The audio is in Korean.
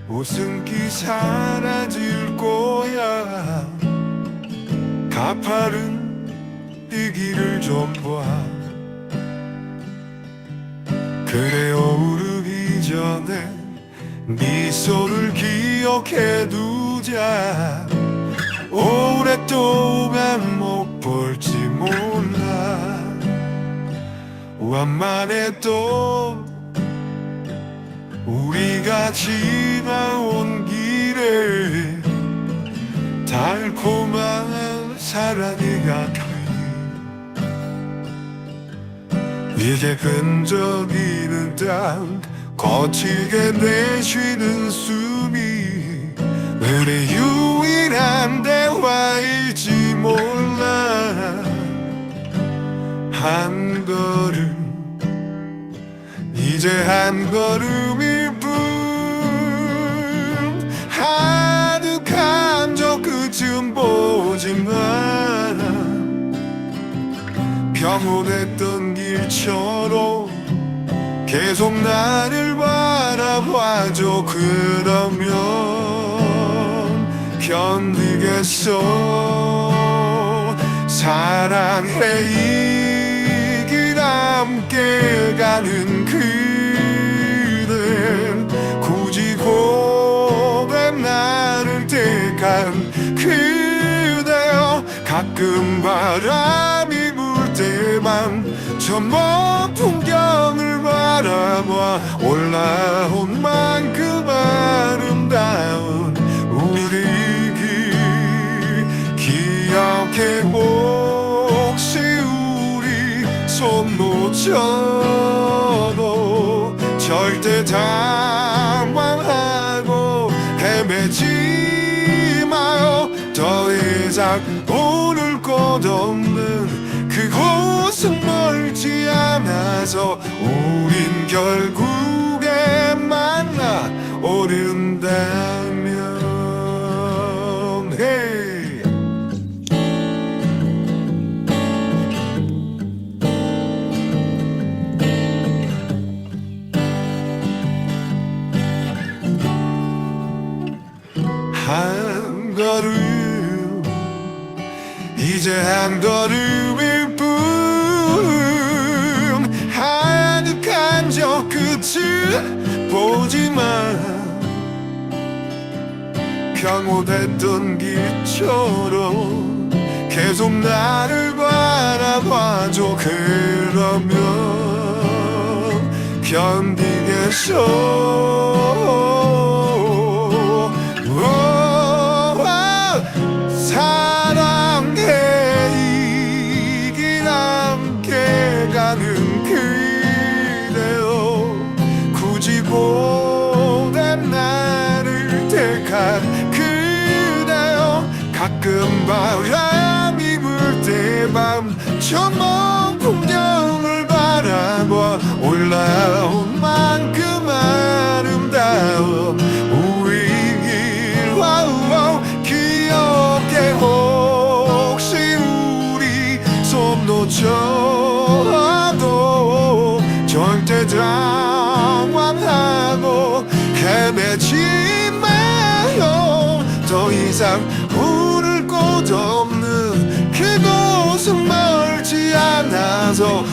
웃음기 사라질 거야. 가파른 이 길을 좀 봐. 그래 오르기 전에 미소를 기억해 두자. 오랫동안 못 볼지 몰라. 완만했던 우리가 지나온 길에 달콤한 사랑이 가까이. 이제 끈적이는 땅 거칠게 내쉬는 숨이 우리 유일한 대화일지 몰라. 한 걸음 이제 한 걸음일 뿐. 아득한 저 끝은 보지만 평온했던 길처럼 계속 나를 바라봐줘. 그러면 견디겠어. 사랑해 이 길 함께 가는 그대. 굳이 고된 나를 택한 그대여. 가끔 바람이 불 때만 저 먼 풍경을 바라봐. 올라온 만큼 아름다운 우리 길 기억해. 혹시 우리 손 놓쳐도 절대 당황하고 헤매지 마요. 더 이상 오를 곳 없는 그곳은 멀지 않아서 우린 결국에 만나 오른다면. hey. 한 걸음 이제 한 걸음일 뿐. 아득한 저 끝을 보지만 평온했던 길처럼 계속 나를 바라봐줘. 그러면 견디겠어. 사랑해 이 길 함께 가는 그대여. 굳이 고된 나를 택한 그대여. 가끔 바람이 불 때 밤 저 먼 풍경을 바라봐. 올라온 만큼 아름다워 우리 길. 기억해. 혹시 우리 손 놓쳐도 절대 당황하고 헤매지 마요. 더 이상 오를 곳 없는 그곳은 멀지 않아서